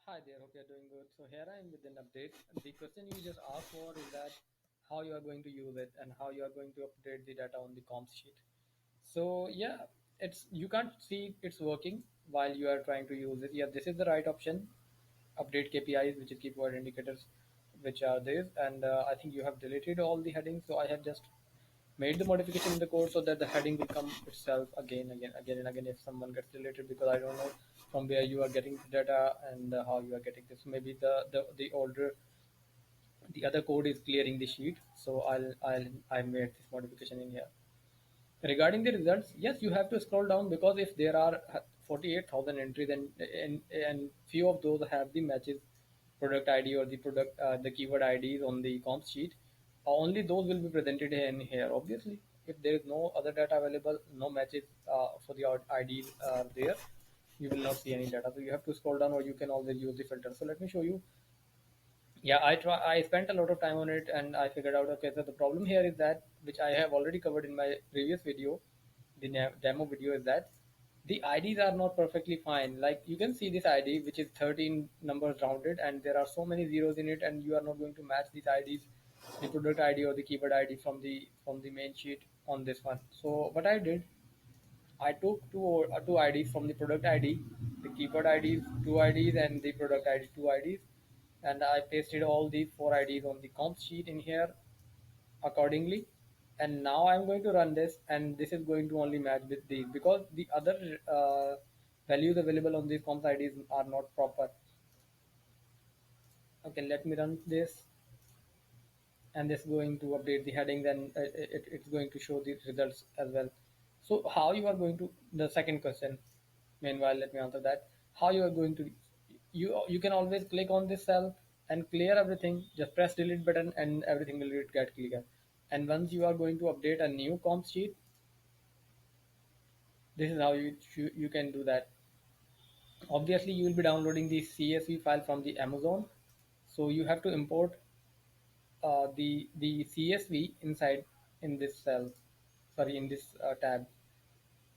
Hi there, hope you're doing good. So here I am with an update. The question you just asked for is that how you are going to use it and how you are going to update the data on the comps sheet. So yeah, it's you can't see it's working while you are trying to use it. Yeah, this is the right option. Update KPIs, which is keyword indicators, which are this, and I think you have deleted all the headings. So I have just made the modification in the code so that the heading will come itself again and again if someone gets deleted, because I don't know from where you are getting the data and how you are getting this. Maybe the older the other code is clearing the sheet, so I made this modification in here. Regarding the results, yes, you have to scroll down, because if there are 48,000 entries and few of those have the matches product ID or the keyword IDs on the comp sheet, only those will be presented in here. Obviously, if there is no other data available, no matches for the IDs there, you will not see any data. So you have to scroll down, or you can always use the filter. So let me show you. Yeah, I spent a lot of time on it, and I figured out, okay, so the problem here is that, which I have already covered in my previous video, the demo video, is that the IDs are not perfectly fine. Like you can see this ID, which is 13 numbers rounded, and there are so many zeros in it, and you are not going to match these IDs, the product ID or the keyword ID from the main sheet on this one. So what I did, I took two IDs from the product ID, the keyword IDs two IDs, and the product ID two IDs, and I pasted all these four IDs on the comp sheet in here accordingly. And now I'm going to run this, and this is going to only match with these, because the other values available on these comp IDs are not proper. Okay, let me run this, and this is going to update the headings, and it's going to show the results as well. So how you are going to, the second question, meanwhile let me answer that. How you are going to, you can always click on this cell and clear everything, just press delete button and everything will get clear. And once you are going to update a new comp sheet, this is how you can do that. Obviously you will be downloading the CSV file from the Amazon, so you have to import the CSV inside in this cell, sorry, in this tab.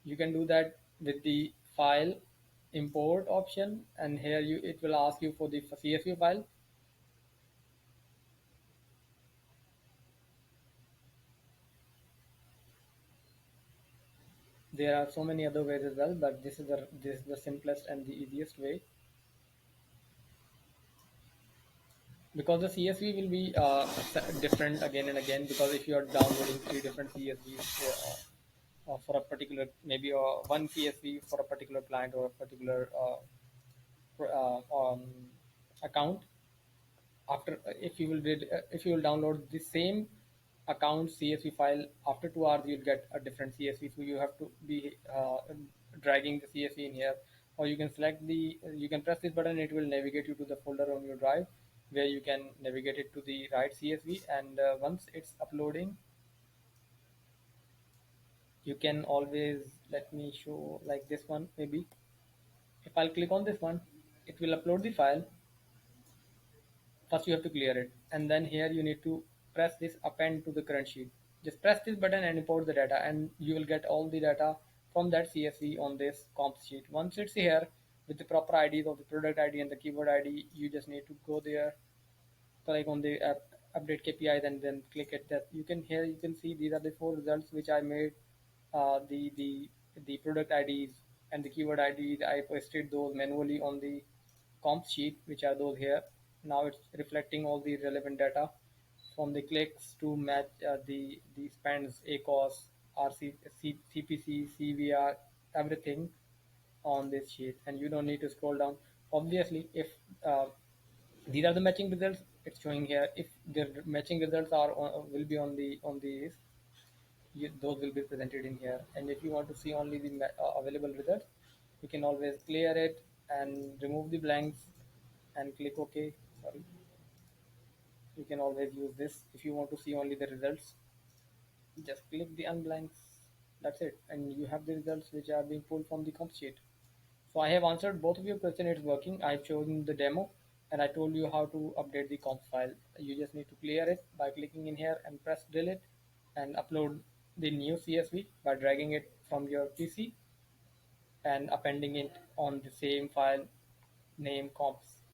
You can do that with the file import option, and here you it will ask you for the CSV file. There are so many other ways as well, but this is the simplest and the easiest way, because the CSV will be different again and again, because if you are downloading three different CSVs for a particular, maybe one CSV for a particular client or a particular account. After if you will download the same account CSV file, after 2 hours you'll get a different CSV. So you have to be dragging the CSV in here, or you can select the you can press this button, it will navigate you to the folder on your drive where you can navigate it to the right CSV. And once it's uploading, you can always, let me show like this one. Maybe if I'll click on this one, it will upload the file. First you have to clear it, and then here you need to press this append to the current sheet. Just press this button and import the data, and you will get all the data from that CSV on this comp sheet. Once it's here with the proper IDs of the product ID and the keyword ID, you just need to go there, click on the update KPIs, and then click it. That you can, here you can see these are the four results which I made. The product IDs and the keyword IDs, I pasted those manually on the comp sheet, which are those here. Now it's reflecting all the relevant data from the clicks to match the spends, ACOS, RC, CPC, CVR, everything on this sheet, and you don't need to scroll down. Obviously, if these are the matching results, it's showing here. If the matching results are will be on these, those will be presented in here. And if you want to see only the available results, you can always clear it and remove the blanks and click OK. Sorry, you can always use this. If you want to see only the results, just click the unblanks. That's it, and you have the results which are being pulled from the comp sheet. So I have answered both of your question. It's working. I've chosen the demo, and I told you how to update the comp file. You just need to clear it by clicking in here and press delete, and upload the new CSV by dragging it from your PC and appending it on the same file name comps.